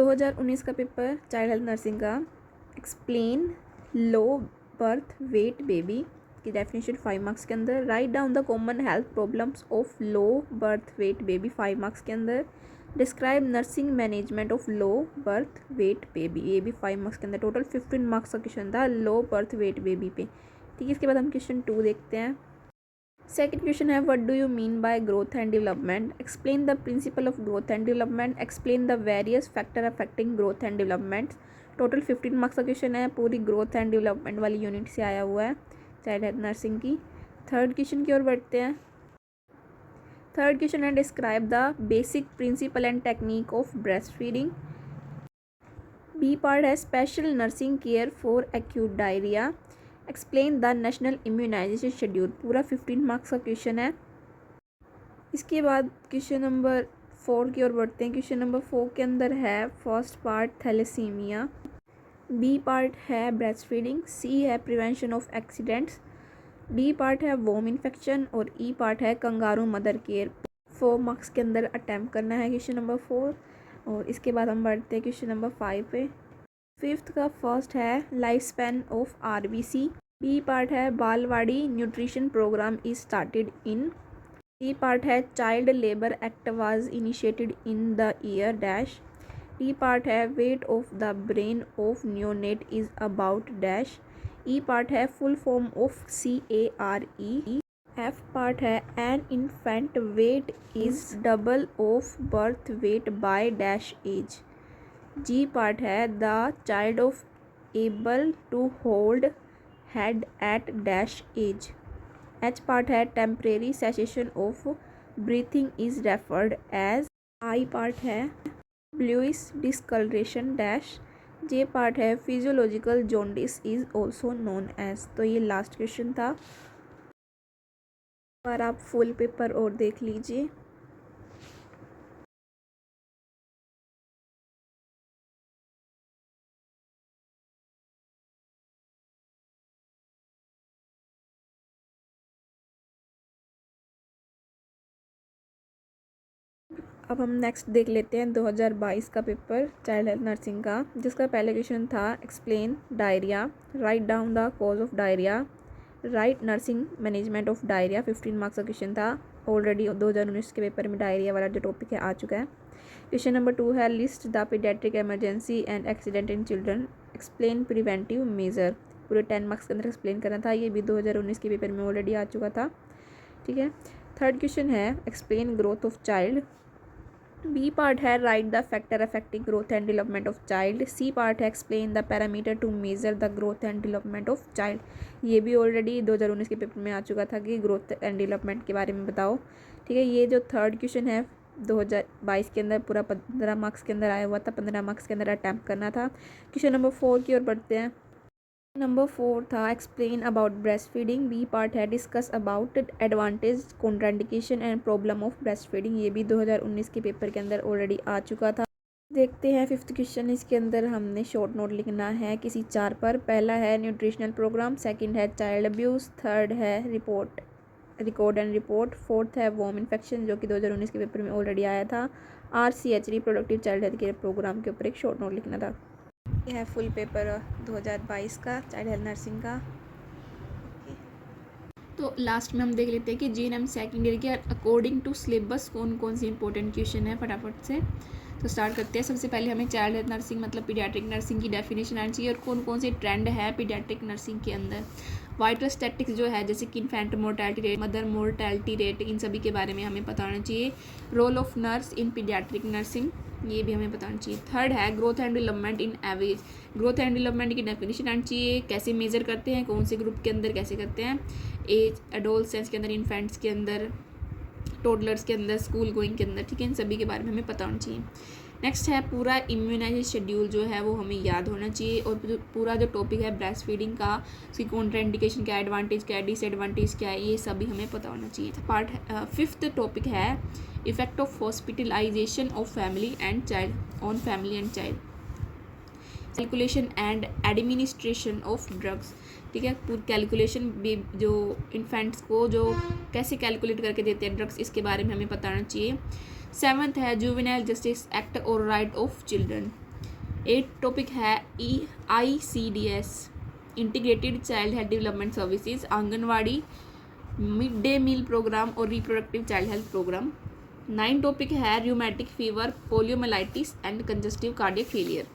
2019 का paper child health nursing का explain लो birth weight baby की डेफिनेशन 5 मार्क्स के अंदर। Write down the common health problems of low birth weight baby 5 marks के अंदर। Describe nursing management of low birth weight baby, ये भी 5 marks के अंदर। टोटल 15 मार्क्स का क्वेश्चन था लो बर्थ वेट बेबी पे। ठीक है, इसके बाद हम क्वेश्चन 2 देखते हैं। सेकेंड क्वेश्चन है what do you mean by growth and development, explain the principle of growth and development, explain the various factor affecting growth and development. Total 15 marks का क्वेश्चन है, पूरी ग्रोथ एंड डेवलपमेंट वाली unit से आया हुआ है child health nursing की। Third question की ओर बढ़ते हैं। थर्ड क्वेश्चन है describe the basic principle and technique of breast feeding. B part है special nursing care for acute diarrhoea, explain the national immunisation schedule. पूरा 15 मार्क्स का क्वेश्चन है। इसके बाद क्वेश्चन नंबर 4 की ओर बढ़ते हैं। क्वेश्चन नंबर 4 के अंदर है first part thalassaemia, B part है ब्रेस्ट फीडिंग, सी है prevention of accidents, D part है वोम इन्फेक्शन और ई पार्ट है कंगारू मदर केयर। 4 मार्क्स के अंदर अटैम्प्ट करना है क्वेश्चन नंबर 4। और इसके बाद हम बढ़ते हैं क्वेश्चन नंबर 5 पे। फिफ्थ का फर्स्ट है life span of RBC, B part है Balwadi nutrition programme is started in, C part है child labour act was initiated in the year dash, D part है weight of the brain of neonate is about dash, E part है full form of CARE, F part है an infant weight is double of birth weight by dash age, G part है the child of able to hold head at dash age, H part है temporary cessation of breathing is referred as, I part है bluish discolouration dash, J part है physiological jaundice is also known as. तो ये last question था। पर आप full paper और देख लीजिए। अब हम नेक्स्ट देख लेते हैं 2022 का पेपर चाइल्ड हेल्थ नर्सिंग का, जिसका पहले क्वेश्चन था explain diarrhoea, write down the cause of diarrhoea, right nursing management of diarrhoea. 15 marks का क्वेश्चन था। ऑलरेडी 2019 के पेपर में डायरिया वाला जो टॉपिक है आ चुका है। क्वेश्चन नंबर 2 है list the paediatric emergency and accident in children, explain preventive measure. पूरे 10 मार्क्स के अंदर एक्सप्लेन करना था, ये भी 2019 के पेपर में ऑलरेडी आ चुका था। ठीक है। थर्ड क्वेश्चन है explain growth of child, B part है write the factor affecting growth and development of child, C part है explain the parameter to measure the growth and development of child. ये भी already 2019 के paper में आ चुका था कि ग्रोथ एंड डेवलपमेंट के बारे में बताओ। ठीक है। ये जो थर्ड क्वेश्चन है 2022 के अंदर पूरा 15 मार्क्स के अंदर आया हुआ था, 15 मार्क्स के अंदर अटैम्प्ट करना था। क्वेश्चन नंबर 4 की ओर बढ़ते हैं। नंबर 4 था explain about breast feeding, B part है discuss about advantage contraindication and problem of breast feeding. ये भी 2019 के पेपर के अंदर ऑलरेडी आ चुका था। देखते हैं फिफ्थ क्वेश्चन। इसके अंदर हमने शॉर्ट नोट लिखना है किसी 4 पर। पहला है न्यूट्रिशनल प्रोग्राम, सेकंड है चाइल्ड अब्यूज़, थर्ड है रिकॉर्ड एंड रिपोर्ट, फोर्थ है वॉम इन्फेक्शन जो कि 2019 के पेपर में ऑलरेडी आया था, RCH reproductive child health care programme के ऊपर एक शॉर्ट नोट लिखना था। यह है फुल पेपर 2022 का चाइल्ड हेल्थ नर्सिंग का। तो लास्ट में हम देख लेते हैं कि GNM सेकेंड ईयर के अकॉर्डिंग टू सिलेबस कौन कौन से इंपॉर्टेंट क्वेश्चन है फटाफट से। तो स्टार्ट करते हैं। सबसे पहले हमें चाइल्ड हेल्थ नर्सिंग मतलब पीडियाट्रिक नर्सिंग की डेफिनेशन आनी चाहिए और कौन कौन से ट्रेंड है पीडियाट्रिक नर्सिंग के अंदर। वाइटल स्टैटिक्स जो है जैसे कि infant mortality rate, mother mortality rate, इन सभी के बारे में हमें पता होना चाहिए। Role of nurse in paediatric nursing, ये भी हमें बताना चाहिए। थर्ड है growth and development in average, growth and development की डेफिनेशन आनी चाहिए, कैसे मेजर करते हैं, कौन से ग्रुप के अंदर कैसे करते हैं, एज एडोलसेंस के अंदर, इन्फेंट्स के अंदर, टोडलर्स के अंदर, स्कूल गोइंग के अंदर। ठीक है, इन सभी के बारे में हमें पता होना चाहिए। नेक्स्ट है पूरा इम्यूनाइजेशन शेड्यूल जो है वो हमें याद होना चाहिए और पूरा जो टॉपिक है ब्रेस्ट फीडिंग का, उसकी कॉन्ट्राइंडिकेशन क्या है, एडवांटेज क्या है, डिसएडवांटेज क्या है, ये सभी हमें पता होना चाहिए। पार्ट फिफ्थ टॉपिक है effect of hospitalisation of family and child on family and child, calculation and administration of drugs. ठीक है, पूरी कैलकुलेशन भी जो इन्फेंट्स को जो कैसे कैलकुलेट करके देते हैं ड्रग्स, इसके बारे में हमें बताना चाहिए। सेवन्थ है जुवेनाइल जस्टिस एक्ट और राइट ऑफ चिल्ड्रन, 8 टॉपिक है ICDS integrated child health development services, anganwadi, mid day meal programme और reproductive child health programme. 9 topic है rheumatic fever, poliomyelitis and congestive cardiac failure.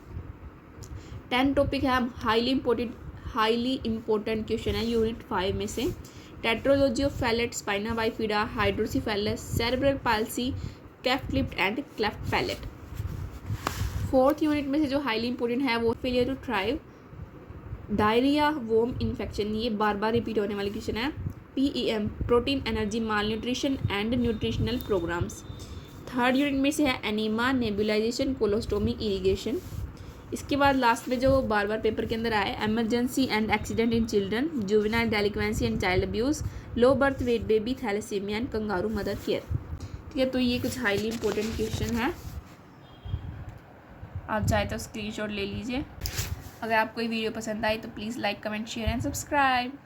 10 topic है highly important question है unit 5 में से, tetralogy of Fallot, spina bifida, hydrocephalus, cerebral palsy, cleft lip and cleft palate. 4th unit में से जो highly important है वो failure to thrive, diarrhoea, worm infection, ये बार बार रिपीट होने वाली क्वेश्चन है। PEM, protein energy malnutrition and nutritional programmes. 3rd unit में से है एनीमा, नेबुलाइजेशन, कोलोस्टोमी, इरिगेशन। इसके बाद लास्ट में जो बार बार पेपर के अंदर आए, emergency and accident in children, juvenile delinquency and child abuse, low birth weight baby, thalassaemia and kangaroo mother care. ठीक है, तो ये कुछ हाईली इंपॉर्टेंट क्वेश्चन है, आप चाहे तो स्क्रीनशॉट ले लीजिए। अगर आपको ये वीडियो पसंद आई तो please like, comment, share and subscribe.